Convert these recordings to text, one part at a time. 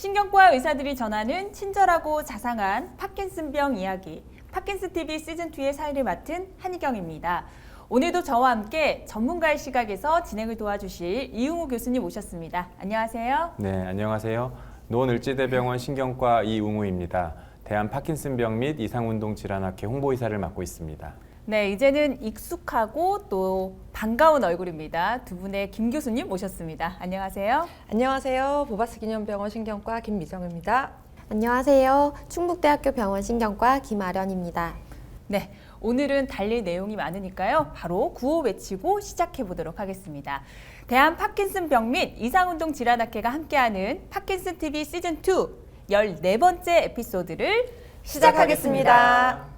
신경과 의사들이 전하는 친절하고 자상한 파킨슨병 이야기, 파킨스TV 시즌2의 사회를 맡은 한희경입니다. 오늘도 저와 함께 전문가의 시각에서 진행을 도와주실 이웅우 교수님 모셨습니다. 안녕하세요. 네, 안녕하세요. 노원을지대병원 신경과 이웅우입니다. 대한 파킨슨병 및 이상운동질환학회 홍보이사를 맡고 있습니다. 네, 이제는 익숙하고 또 반가운 얼굴입니다. 두 분의 김 교수님 모셨습니다. 안녕하세요. 안녕하세요. 보바스 기념병원 신경과 김미정입니다. 안녕하세요. 충북대학교 병원 신경과 김아련입니다. 네, 오늘은 달릴 내용이 많으니까요. 바로 구호 외치고 시작해 보도록 하겠습니다. 대한 파킨슨병 및 이상운동질환학회가 함께하는 파킨슨TV 시즌2 14번째 에피소드를 시작하겠습니다.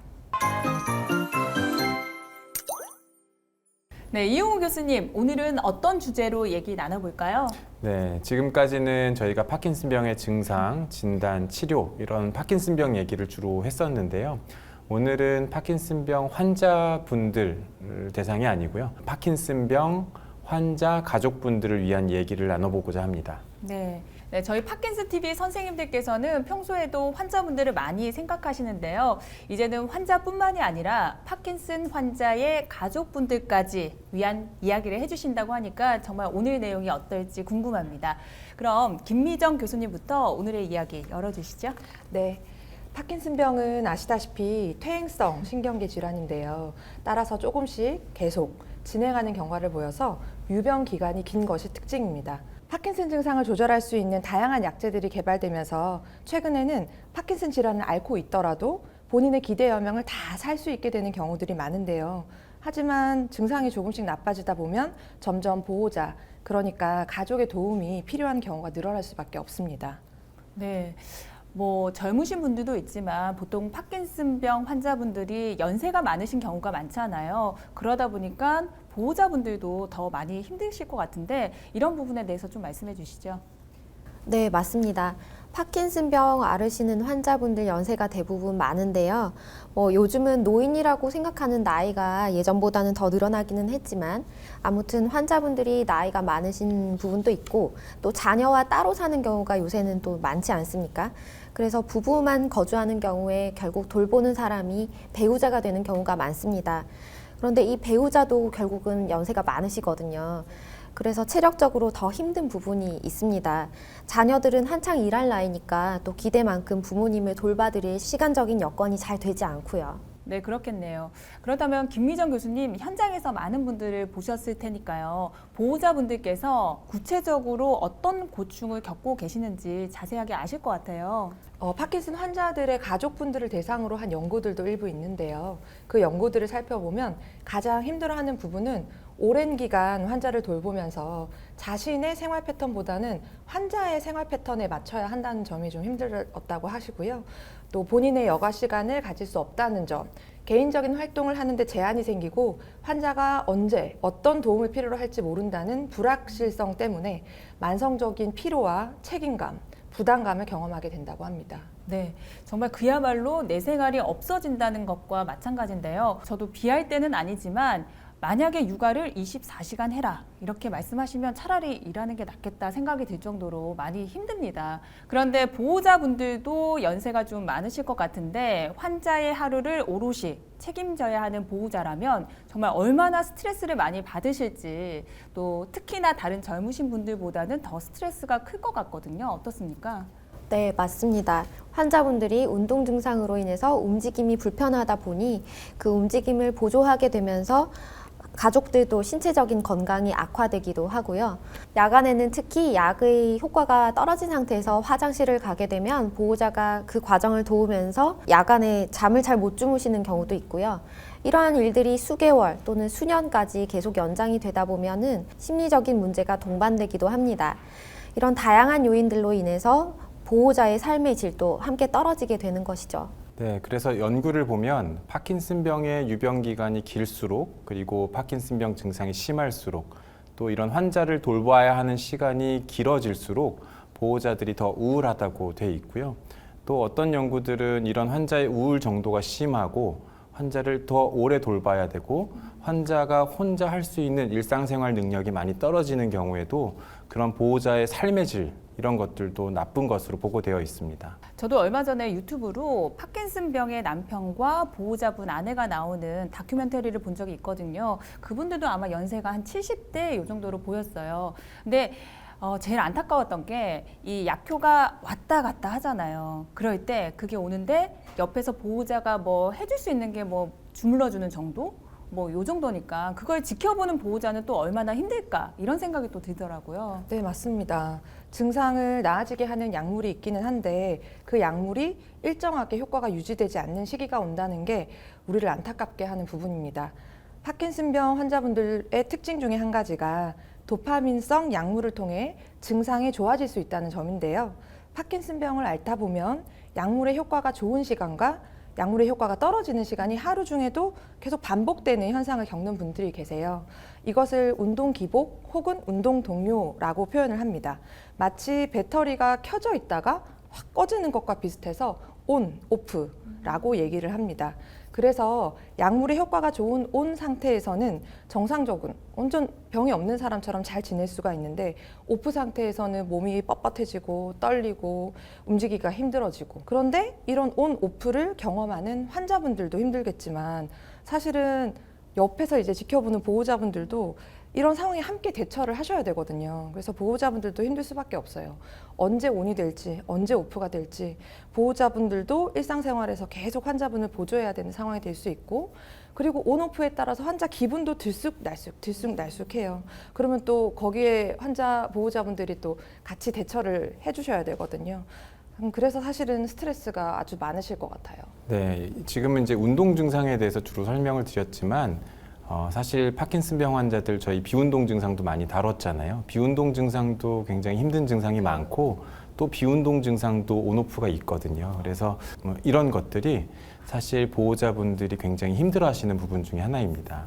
네, 이용우 교수님, 오늘은 어떤 주제로 얘기 나눠볼까요? 네, 지금까지는 저희가 파킨슨병의 증상, 진단, 치료 이런 파킨슨병 얘기를 주로 했었는데요. 오늘은 파킨슨병 환자분들 대상이 아니고요. 파킨슨병 환자 가족분들을 위한 얘기를 나눠보고자 합니다. 네. 네, 저희 파킨슨TV 선생님들께서는 평소에도 환자분들을 많이 생각하시는데요. 이제는 환자뿐만이 아니라 파킨슨 환자의 가족분들까지 위한 이야기를 해주신다고 하니까 정말 오늘 내용이 어떨지 궁금합니다. 그럼 김미정 교수님부터 오늘의 이야기 열어주시죠. 네. 파킨슨병은 아시다시피 퇴행성 신경계 질환인데요. 따라서 조금씩 계속 진행하는 경과를 보여서 유병 기간이 긴 것이 특징입니다. 파킨슨 증상을 조절할 수 있는 다양한 약제들이 개발되면서 최근에는 파킨슨 질환을 앓고 있더라도 본인의 기대 여명을 다 살 수 있게 되는 경우들이 많은데요. 하지만 증상이 조금씩 나빠지다 보면 점점 보호자, 그러니까 가족의 도움이 필요한 경우가 늘어날 수밖에 없습니다. 네. 젊으신 분들도 있지만 보통 파킨슨병 환자분들이 연세가 많으신 경우가 많잖아요. 그러다 보니까 보호자분들도 더 많이 힘드실 것 같은데 이런 부분에 대해서 좀 말씀해 주시죠. 네, 맞습니다. 파킨슨병 앓으시는 환자분들 연세가 대부분 많은데요. 요즘은 노인이라고 생각하는 나이가 예전보다는 더 늘어나기는 했지만 아무튼 환자분들이 나이가 많으신 부분도 있고 또 자녀와 따로 사는 경우가 요새는 또 많지 않습니까? 그래서 부부만 거주하는 경우에 결국 돌보는 사람이 배우자가 되는 경우가 많습니다. 그런데 이 배우자도 결국은 연세가 많으시거든요. 그래서 체력적으로 더 힘든 부분이 있습니다. 자녀들은 한창 일할 나이니까 또 기대만큼 부모님을 돌봐드릴 시간적인 여건이 잘 되지 않고요. 네, 그렇겠네요. 그렇다면 김미정 교수님, 현장에서 많은 분들을 보셨을 테니까요. 보호자분들께서 구체적으로 어떤 고충을 겪고 계시는지 자세하게 아실 것 같아요. 파킨슨 환자들의 가족분들을 대상으로 한 연구들도 일부 있는데요. 그 연구들을 살펴보면 가장 힘들어하는 부분은 오랜 기간 환자를 돌보면서 자신의 생활 패턴보다는 환자의 생활 패턴에 맞춰야 한다는 점이 좀 힘들었다고 하시고요. 또 본인의 여가 시간을 가질 수 없다는 점, 개인적인 활동을 하는데 제한이 생기고 환자가 언제 어떤 도움을 필요로 할지 모른다는 불확실성 때문에 만성적인 피로와 책임감, 부담감을 경험하게 된다고 합니다. 네, 정말 그야말로 내 생활이 없어진다는 것과 마찬가지인데요. 저도 비할 때는 아니지만 만약에 육아를 24시간 해라 이렇게 말씀하시면 차라리 일하는 게 낫겠다 생각이 들 정도로 많이 힘듭니다. 그런데 보호자분들도 연세가 좀 많으실 것 같은데 환자의 하루를 오롯이 책임져야 하는 보호자라면 정말 얼마나 스트레스를 많이 받으실지 또 특히나 다른 젊으신 분들보다는 더 스트레스가 클 것 같거든요. 어떻습니까? 네, 맞습니다. 환자분들이 운동 증상으로 인해서 움직임이 불편하다 보니 그 움직임을 보조하게 되면서 가족들도 신체적인 건강이 악화되기도 하고요. 야간에는 특히 약의 효과가 떨어진 상태에서 화장실을 가게 되면 보호자가 그 과정을 도우면서 야간에 잠을 잘 못 주무시는 경우도 있고요. 이러한 일들이 수개월 또는 수년까지 계속 연장이 되다 보면은 심리적인 문제가 동반되기도 합니다. 이런 다양한 요인들로 인해서 보호자의 삶의 질도 함께 떨어지게 되는 것이죠. 네, 그래서 연구를 보면 파킨슨병의 유병 기간이 길수록 그리고 파킨슨병 증상이 심할수록 또 이런 환자를 돌봐야 하는 시간이 길어질수록 보호자들이 더 우울하다고 돼 있고요. 또 어떤 연구들은 이런 환자의 우울 정도가 심하고 환자를 더 오래 돌봐야 되고 환자가 혼자 할 수 있는 일상생활 능력이 많이 떨어지는 경우에도 그런 보호자의 삶의 질 이런 것들도 나쁜 것으로 보고되어 있습니다. 저도 얼마 전에 유튜브로 파킨슨병의 남편과 보호자분 아내가 나오는 다큐멘터리를 본 적이 있거든요. 그분들도 아마 연세가 한 70대 이 정도로 보였어요. 근데 제일 안타까웠던 게 이 약효가 왔다 갔다 하잖아요. 그럴 때 그게 오는데 옆에서 보호자가 뭐 해줄 수 있는 게 뭐 주물러주는 정도? 뭐 요 정도니까 그걸 지켜보는 보호자는 또 얼마나 힘들까 이런 생각이 또 들더라고요. 네, 맞습니다. 증상을 나아지게 하는 약물이 있기는 한데 그 약물이 일정하게 효과가 유지되지 않는 시기가 온다는 게 우리를 안타깝게 하는 부분입니다. 파킨슨병 환자분들의 특징 중에 한 가지가 도파민성 약물을 통해 증상이 좋아질 수 있다는 점인데요. 파킨슨병을 앓다 보면 약물의 효과가 좋은 시간과 약물의 효과가 떨어지는 시간이 하루 중에도 계속 반복되는 현상을 겪는 분들이 계세요. 이것을 운동 기복 혹은 운동 동요라고 표현을 합니다. 마치 배터리가 켜져 있다가 확 꺼지는 것과 비슷해서 온, 오프라고 얘기를 합니다. 그래서 약물의 효과가 좋은 온 상태에서는 정상적인 완전 병이 없는 사람처럼 잘 지낼 수가 있는데 오프 상태에서는 몸이 뻣뻣해지고 떨리고 움직이기가 힘들어지고 그런데 이런 온 오프를 경험하는 환자분들도 힘들겠지만 사실은 옆에서 이제 지켜보는 보호자분들도 이런 상황에 함께 대처를 하셔야 되거든요. 그래서 보호자분들도 힘들 수밖에 없어요. 언제 온이 될지, 언제 오프가 될지 보호자분들도 일상생활에서 계속 환자분을 보조해야 되는 상황이 될 수 있고 그리고 온, 오프에 따라서 환자 기분도 들쑥날쑥해요. 그러면 또 거기에 환자 보호자분들이 또 같이 대처를 해주셔야 되거든요. 그래서 사실은 스트레스가 아주 많으실 것 같아요. 네, 지금은 이제 운동 증상에 대해서 주로 설명을 드렸지만 사실 파킨슨병 환자들 저희 비운동 증상도 많이 다뤘잖아요. 비운동 증상도 굉장히 힘든 증상이 많고 또 비운동 증상도 온오프가 있거든요. 그래서 이런 것들이 사실 보호자분들이 굉장히 힘들어하시는 부분 중에 하나입니다.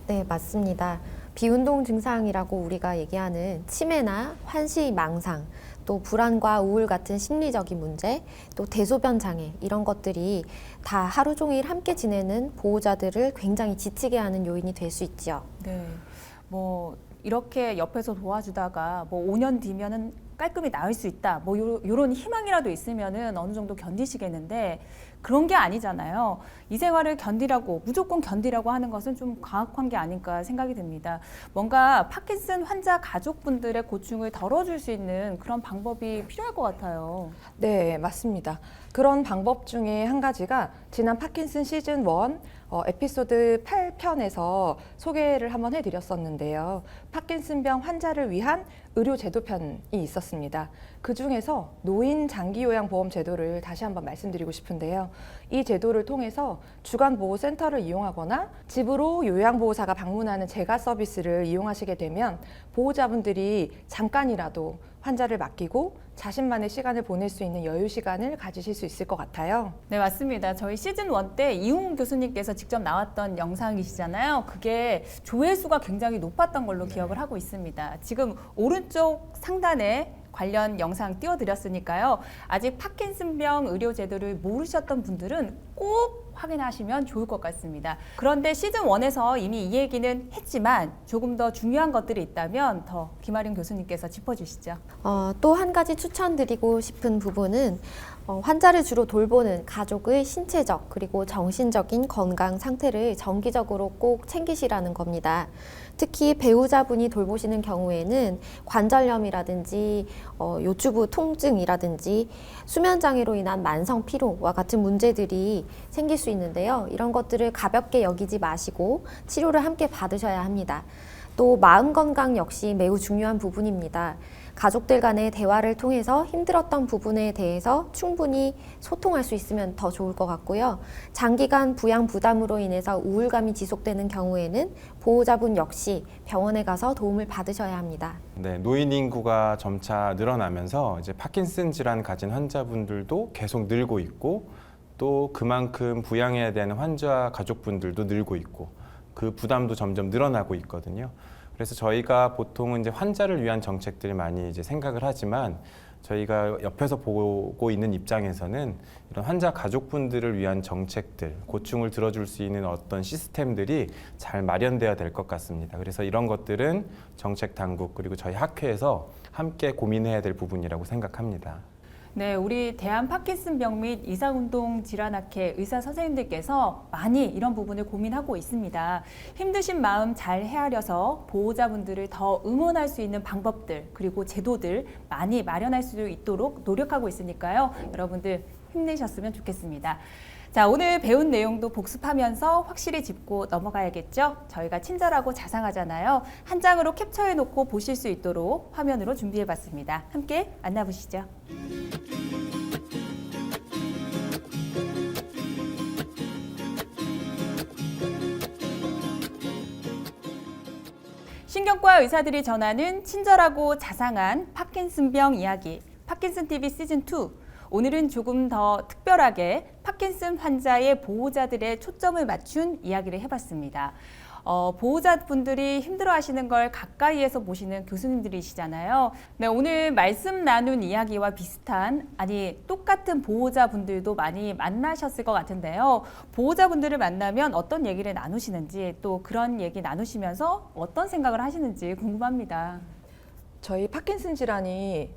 네, 맞습니다. 비운동 증상이라고 우리가 얘기하는 치매나 환시 망상, 또 불안과 우울 같은 심리적인 문제, 또 대소변 장애 이런 것들이 다 하루 종일 함께 지내는 보호자들을 굉장히 지치게 하는 요인이 될 수 있죠. 네, 뭐 이렇게 옆에서 도와주다가 뭐 5년 뒤면은 깔끔히 나을 수 있다. 뭐 요런 희망이라도 있으면은 어느 정도 견디시겠는데 그런 게 아니잖아요. 이 생활을 견디라고 무조건 견디라고 하는 것은 좀 과학한 게 아닐까 생각이 듭니다. 뭔가 파킨슨 환자 가족분들의 고충을 덜어줄 수 있는 그런 방법이 필요할 것 같아요. 네, 맞습니다. 그런 방법 중에 한 가지가 지난 파킨슨 시즌 1 에피소드 8편에서 소개를 한번 해드렸었는데요. 파킨슨병 환자를 위한 의료제도편이 있었습니다. 그 중에서 노인 장기요양보험 제도를 다시 한번 말씀드리고 싶은데요. 이 제도를 통해서 주간보호센터를 이용하거나 집으로 요양보호사가 방문하는 재가 서비스를 이용하시게 되면 보호자분들이 잠깐이라도 환자를 맡기고 자신만의 시간을 보낼 수 있는 여유 시간을 가지실 수 있을 것 같아요. 네, 맞습니다. 저희 시즌 1 때 이웅 교수님께서 직접 나왔던 영상이시잖아요. 그게 조회수가 굉장히 높았던 걸로 기억을 하고 있습니다. 지금 오른쪽 상단에 관련 영상 띄워드렸으니까요. 아직 파킨슨병 의료제도를 모르셨던 분들은 꼭 확인하시면 좋을 것 같습니다. 그런데 시즌 1에서 이미 이 얘기는 했지만 조금 더 중요한 것들이 있다면 더 김아린 교수님께서 짚어주시죠. 또 한 가지 추천드리고 싶은 부분은 환자를 주로 돌보는 가족의 신체적 그리고 정신적인 건강 상태를 정기적으로 꼭 챙기시라는 겁니다. 특히 배우자분이 돌보시는 경우에는 관절염이라든지 요추부 통증이라든지 수면장애로 인한 만성 피로와 같은 문제들이 생길 수 있는데요. 이런 것들을 가볍게 여기지 마시고 치료를 함께 받으셔야 합니다. 또 마음 건강 역시 매우 중요한 부분입니다. 가족들 간의 대화를 통해서 힘들었던 부분에 대해서 충분히 소통할 수 있으면 더 좋을 것 같고요. 장기간 부양 부담으로 인해서 우울감이 지속되는 경우에는 보호자분 역시 병원에 가서 도움을 받으셔야 합니다. 네, 노인 인구가 점차 늘어나면서 이제 파킨슨 질환 가진 환자분들도 계속 늘고 있고 또 그만큼 부양해야 되는 환자 가족분들도 늘고 있고 그 부담도 점점 늘어나고 있거든요. 그래서 저희가 보통은 이제 환자를 위한 정책들을 많이 이제 생각을 하지만 저희가 옆에서 보고 있는 입장에서는 이런 환자 가족분들을 위한 정책들, 고충을 들어줄 수 있는 어떤 시스템들이 잘 마련돼야 될 것 같습니다. 그래서 이런 것들은 정책 당국 그리고 저희 학회에서 함께 고민해야 될 부분이라고 생각합니다. 네, 우리 대한 파킨슨병 및 이상운동 질환학회 의사 선생님들께서 많이 이런 부분을 고민하고 있습니다. 힘드신 마음 잘 헤아려서 보호자분들을 더 응원할 수 있는 방법들 그리고 제도들 많이 마련할 수 있도록 노력하고 있으니까요. 여러분들 힘내셨으면 좋겠습니다. 자, 오늘 배운 내용도 복습하면서 확실히 짚고 넘어가야겠죠? 저희가 친절하고 자상하잖아요. 한 장으로 캡처해놓고 보실 수 있도록 화면으로 준비해봤습니다. 함께 만나보시죠. 신경과 의사들이 전하는 친절하고 자상한 파킨슨병 이야기, 파킨슨 TV 시즌2. 오늘은 조금 더 특별하게 파킨슨 환자의 보호자들의 초점을 맞춘 이야기를 해봤습니다. 보호자분들이 힘들어하시는 걸 가까이에서 보시는 교수님들이시잖아요. 네, 오늘 말씀 나눈 이야기와 비슷한, 아니 똑같은 보호자분들도 많이 만나셨을 것 같은데요. 보호자분들을 만나면 어떤 얘기를 나누시는지 또 그런 얘기 나누시면서 어떤 생각을 하시는지 궁금합니다. 저희 파킨슨 질환이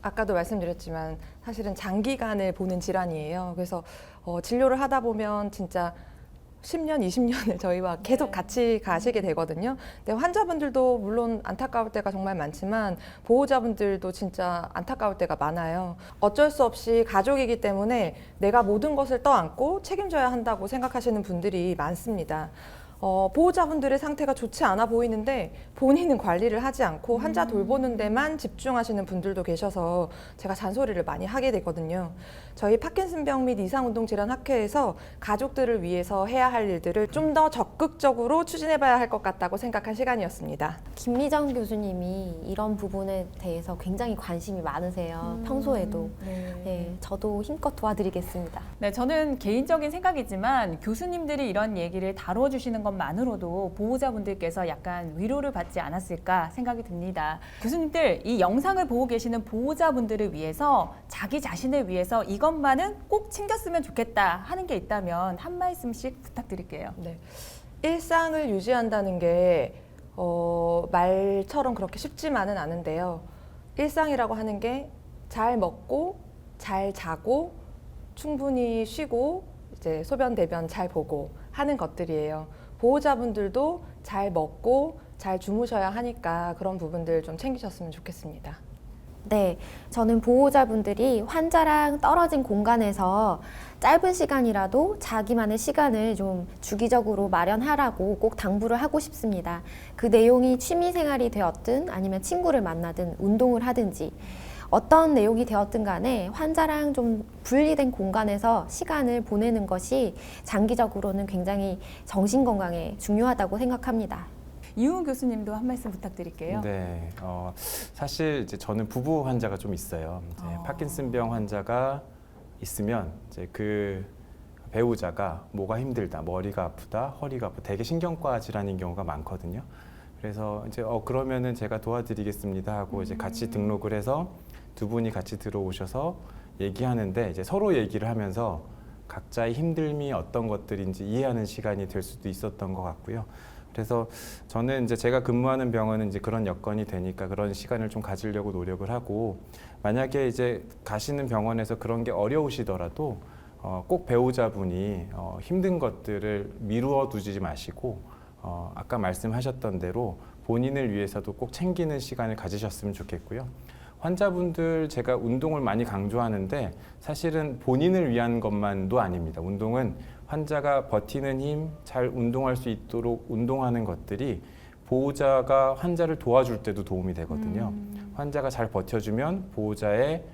아까도 말씀드렸지만 사실은 장기간을 보는 질환이에요. 그래서 진료를 하다 보면 진짜 10년, 20년을 저희와 계속 같이 가시게 되거든요. 근데 환자분들도 물론 안타까울 때가 정말 많지만 보호자분들도 진짜 안타까울 때가 많아요. 어쩔 수 없이 가족이기 때문에 내가 모든 것을 떠안고 책임져야 한다고 생각하시는 분들이 많습니다. 보호자분들의 상태가 좋지 않아 보이는데 본인은 관리를 하지 않고 환자 돌보는 데만 집중하시는 분들도 계셔서 제가 잔소리를 많이 하게 되거든요. 저희 파킨슨병 및 이상운동질환학회에서 가족들을 위해서 해야 할 일들을 좀 더 적극적으로 추진해봐야 할 것 같다고 생각한 시간이었습니다. 김미정 교수님이 이런 부분에 대해서 굉장히 관심이 많으세요. 평소에도. 네, 저도 힘껏 도와드리겠습니다. 네, 저는 개인적인 생각이지만 교수님들이 이런 얘기를 다뤄주시는 것만으로도 보호자분들께서 약간 위로를 받지 않았을까 생각이 듭니다. 교수님들, 이 영상을 보고 계시는 보호자분들을 위해서 자기 자신을 위해서 이것만은 꼭 챙겼으면 좋겠다 하는 게 있다면 한 말씀씩 부탁드릴게요. 네. 일상을 유지한다는 게 말처럼 그렇게 쉽지만은 않은데요. 일상이라고 하는 게 잘 먹고 잘 자고 충분히 쉬고 이제 소변 대변 잘 보고 하는 것들이에요. 보호자분들도 잘 먹고 잘 주무셔야 하니까 그런 부분들 좀 챙기셨으면 좋겠습니다. 네, 저는 보호자분들이 환자랑 떨어진 공간에서 짧은 시간이라도 자기만의 시간을 좀 주기적으로 마련하라고 꼭 당부를 하고 싶습니다. 그 내용이 취미생활이 되었든 아니면 친구를 만나든 운동을 하든지 어떤 내용이 되었든 간에 환자랑 좀 분리된 공간에서 시간을 보내는 것이 장기적으로는 굉장히 정신 건강에 중요하다고 생각합니다. 이훈 교수님도 한 말씀 부탁드릴게요. 네, 사실 이제 저는 부부 환자가 좀 있어요. 이제 파킨슨병 환자가 있으면 이제 그 배우자가 뭐가 힘들다, 머리가 아프다, 허리가 아프다, 되게 신경과 질환인 경우가 많거든요. 그래서 이제 그러면은 제가 도와드리겠습니다 하고 이제 같이 등록을 해서 두 분이 같이 들어오셔서 얘기하는데 이제 서로 얘기를 하면서 각자의 힘듦이 어떤 것들인지 이해하는 시간이 될 수도 있었던 것 같고요. 그래서 저는 이제 제가 근무하는 병원은 이제 그런 여건이 되니까 그런 시간을 좀 가지려고 노력을 하고, 만약에 이제 가시는 병원에서 그런 게 어려우시더라도 꼭 배우자분이 힘든 것들을 미루어 두지 마시고 아까 말씀하셨던 대로 본인을 위해서도 꼭 챙기는 시간을 가지셨으면 좋겠고요. 환자분들 제가 운동을 많이 강조하는데 사실은 본인을 위한 것만도 아닙니다. 운동은 환자가 버티는 힘, 잘 운동할 수 있도록 운동하는 것들이 보호자가 환자를 도와줄 때도 도움이 되거든요. 환자가 잘 버텨주면 보호자의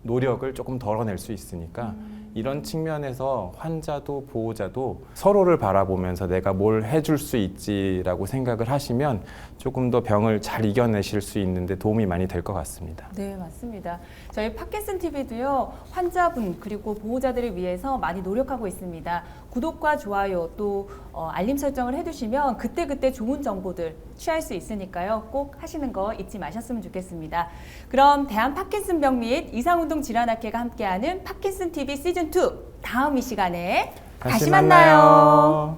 노력을 조금 덜어낼 수 있으니까 이런 측면에서 환자도 보호자도 서로를 바라보면서 내가 뭘 해줄 수 있지라고 생각을 하시면 조금 더 병을 잘 이겨내실 수 있는데 도움이 많이 될 것 같습니다. 네, 맞습니다. 저희 팟캐스트 TV도요, 환자분 그리고 보호자들을 위해서 많이 노력하고 있습니다. 구독과 좋아요 또 알림 설정을 해두시면 그때그때 좋은 정보들 취할 수 있으니까요. 꼭 하시는 거 잊지 마셨으면 좋겠습니다. 그럼 대한 파킨슨병 및 이상운동 질환학회가 함께하는 파킨슨 TV 시즌2 다음 이 시간에 다시 만나요.